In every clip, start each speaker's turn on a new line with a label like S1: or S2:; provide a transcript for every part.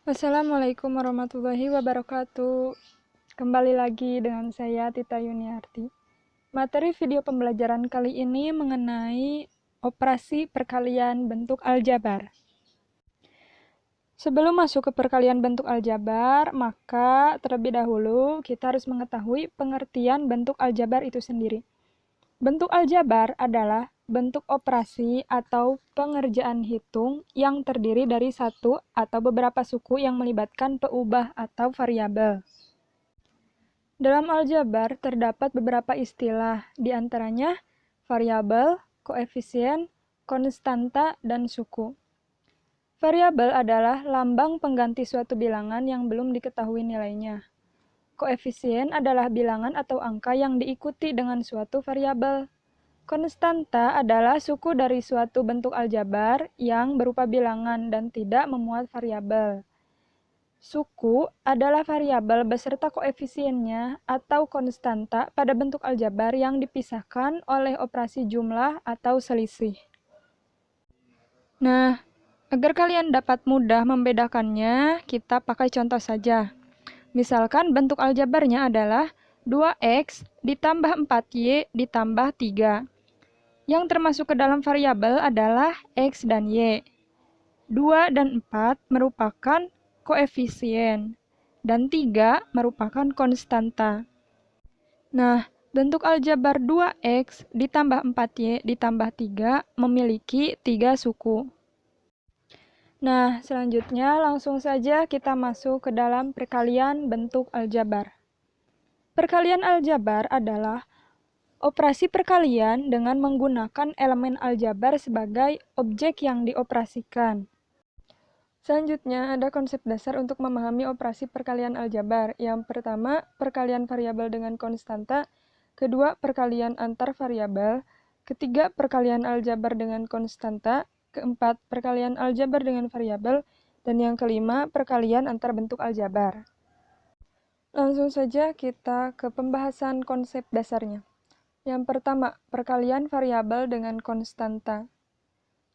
S1: Assalamualaikum warahmatullahi wabarakatuh. Kembali lagi dengan saya Tita Yuniarti. Materi video pembelajaran kali ini mengenai operasi perkalian bentuk aljabar. Sebelum masuk ke perkalian bentuk aljabar, maka terlebih dahulu kita harus mengetahui pengertian bentuk aljabar itu sendiri. Bentuk aljabar adalah bentuk operasi atau pengerjaan hitung yang terdiri dari satu atau beberapa suku yang melibatkan peubah atau variabel. Dalam aljabar terdapat beberapa istilah, di antaranya variabel, koefisien, konstanta, dan suku. Variabel adalah lambang pengganti suatu bilangan yang belum diketahui nilainya. Koefisien adalah bilangan atau angka yang diikuti dengan suatu variabel. Konstanta adalah suku dari suatu bentuk aljabar yang berupa bilangan dan tidak memuat variabel. Suku adalah variabel beserta koefisiennya atau konstanta pada bentuk aljabar yang dipisahkan oleh operasi jumlah atau selisih. Nah, agar kalian dapat mudah membedakannya, kita pakai contoh saja. Misalkan bentuk aljabarnya adalah 2x ditambah 4y ditambah 3. Yang termasuk ke dalam variabel adalah x dan y. 2 dan 4 merupakan koefisien, dan 3 merupakan konstanta. Nah, bentuk aljabar 2x ditambah 4y ditambah 3 memiliki 3 suku. Nah, selanjutnya langsung saja kita masuk ke dalam perkalian bentuk aljabar. Perkalian aljabar adalah operasi perkalian dengan menggunakan elemen aljabar sebagai objek yang dioperasikan. Selanjutnya, ada konsep dasar untuk memahami operasi perkalian aljabar. Yang pertama, perkalian variabel dengan konstanta. Kedua, perkalian antar variabel. Ketiga, perkalian aljabar dengan konstanta. Keempat, perkalian aljabar dengan variabel. Dan yang kelima, perkalian antar bentuk aljabar. Langsung saja kita ke pembahasan konsep dasarnya. Yang pertama, perkalian variabel dengan konstanta.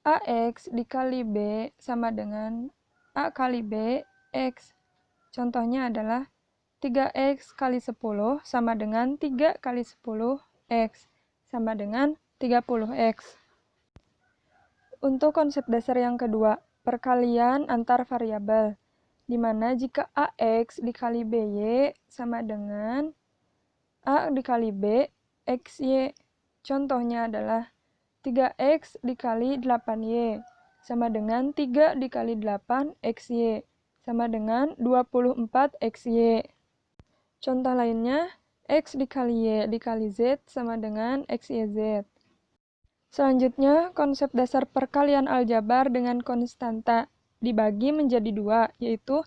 S1: AX dikali B sama dengan A kali B, X. Contohnya adalah 3X kali 10 sama dengan 3 kali 10X sama dengan 30X. Untuk konsep dasar yang kedua, perkalian antar variabel, di mana jika AX dikali BY sama dengan A dikali B, XY. Contohnya adalah 3X dikali 8Y sama dengan 3 dikali 8 XY sama dengan 24 XY. Contoh lainnya, X dikali Y dikali Z sama dengan XYZ. Selanjutnya, konsep dasar perkalian aljabar dengan konstanta dibagi menjadi dua, yaitu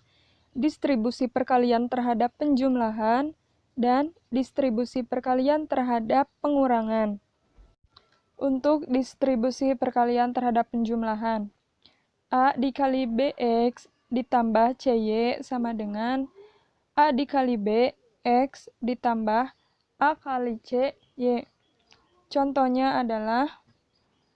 S1: distribusi perkalian terhadap penjumlahan dan distribusi perkalian terhadap pengurangan. Untuk distribusi perkalian terhadap penjumlahan, A dikali BX ditambah CY sama dengan A dikali B, X ditambah A kali CY. Contohnya adalah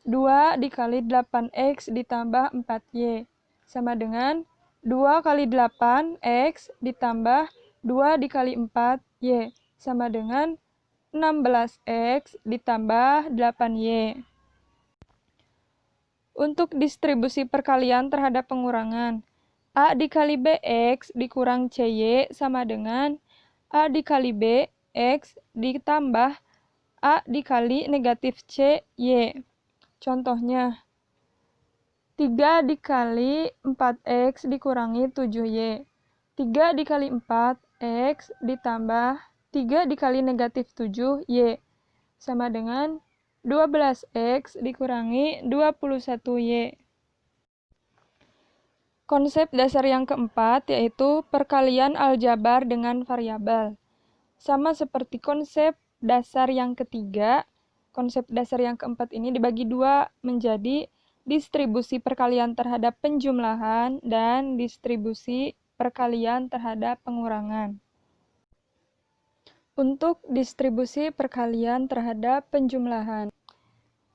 S1: 2 dikali 8X ditambah 4Y sama dengan 2 kali 8X ditambah 2 dikali 4Y sama dengan 16X ditambah 8Y. Untuk distribusi perkalian terhadap pengurangan, A dikali BX dikurang CY sama dengan A dikali B, X ditambah A dikali negatif CY. Contohnya, 3 dikali 4X dikurangi 7Y. 3 dikali 4X ditambah 3 dikali negatif 7Y sama dengan 12X dikurangi 21Y. Konsep dasar yang keempat yaitu perkalian aljabar dengan variabel. Sama seperti konsep dasar yang ketiga, konsep dasar yang keempat ini dibagi dua menjadi distribusi perkalian terhadap penjumlahan dan distribusi perkalian terhadap pengurangan. Untuk distribusi perkalian terhadap penjumlahan,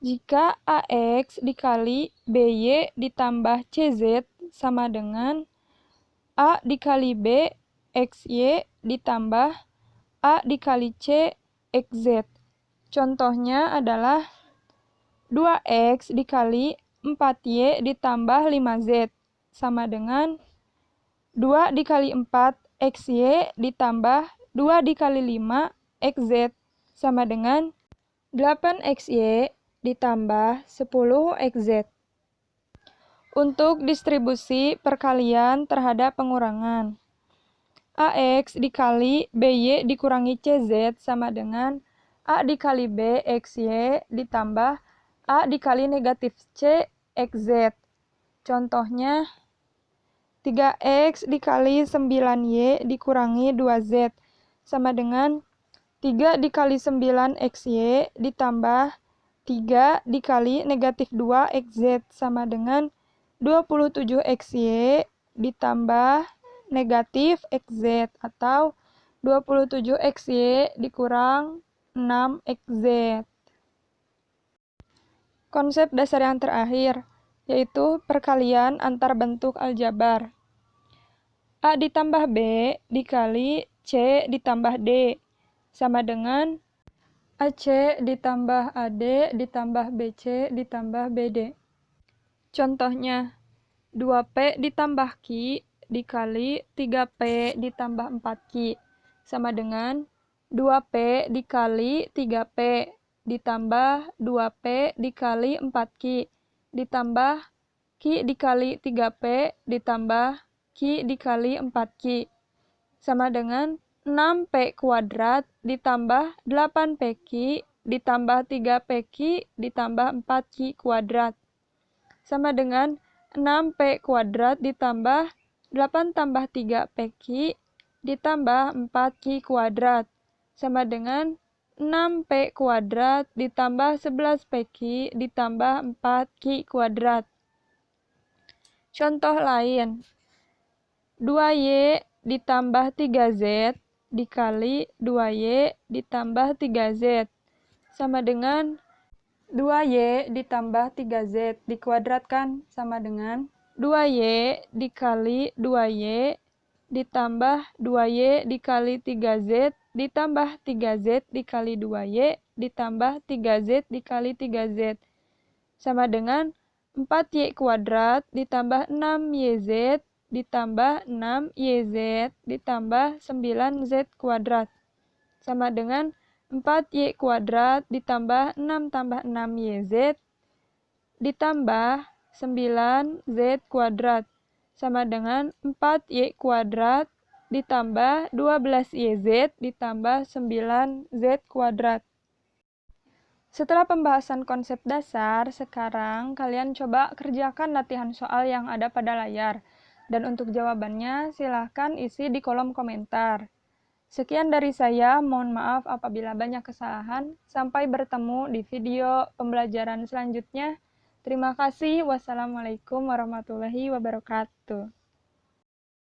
S1: jika AX dikali BY ditambah CZ sama dengan A dikali B XY ditambah A dikali C XZ. Contohnya adalah 2X dikali 4Y ditambah 5Z sama dengan 2 dikali 4 XY ditambah 2 dikali 5 XZ sama dengan 8 XY ditambah 10 XZ. Untuk distribusi perkalian terhadap pengurangan, AX dikali BY dikurangi CZ sama dengan A dikali B XY ditambah A dikali negatif C XZ. Contohnya 3X dikali 9Y dikurangi 2Z sama dengan 3 dikali 9 XY ditambah 3 dikali negatif 2 XZ sama dengan 27 XY ditambah negatif XZ atau 27 XY dikurang 6 XZ. Konsep dasar yang terakhir yaitu perkalian antar bentuk aljabar. A ditambah B dikali C ditambah D sama dengan AC ditambah AD ditambah BC ditambah BD. Contohnya 2P ditambah Q dikali 3P ditambah 4Q sama dengan 2P dikali 3P ditambah 2P dikali 4Q ditambah Q dikali 3P ditambah Q dikali 4Q sama dengan 6P kuadrat ditambah 8PQ ditambah 3PQ ditambah 4Q kuadrat sama dengan 6P kuadrat ditambah 8 tambah 3PQ ditambah 4Q kuadrat sama dengan 6P kuadrat ditambah 11PQ ditambah 4Q kuadrat. Contoh lain, 2Y ditambah 3Z dikali 2Y ditambah 3Z sama dengan 2Y ditambah 3Z dikuadratkan sama dengan 2Y dikali 2Y ditambah 2Y dikali 3Z ditambah 3Z dikali 2Y ditambah 3Z dikali 3Z sama dengan 4Y kuadrat ditambah 6YZ ditambah 6YZ ditambah 9Z kuadrat sama dengan 4Y kuadrat ditambah 6 tambah 6YZ ditambah 9Z kuadrat sama dengan 4Y kuadrat ditambah 12YZ ditambah 9Z kuadrat. Setelah pembahasan konsep dasar, sekarang kalian coba kerjakan latihan soal yang ada pada layar. Dan untuk jawabannya, silahkan isi di kolom komentar. Sekian dari saya, mohon maaf apabila banyak kesalahan. Sampai bertemu di video pembelajaran selanjutnya. Terima kasih. Wassalamualaikum warahmatullahi wabarakatuh.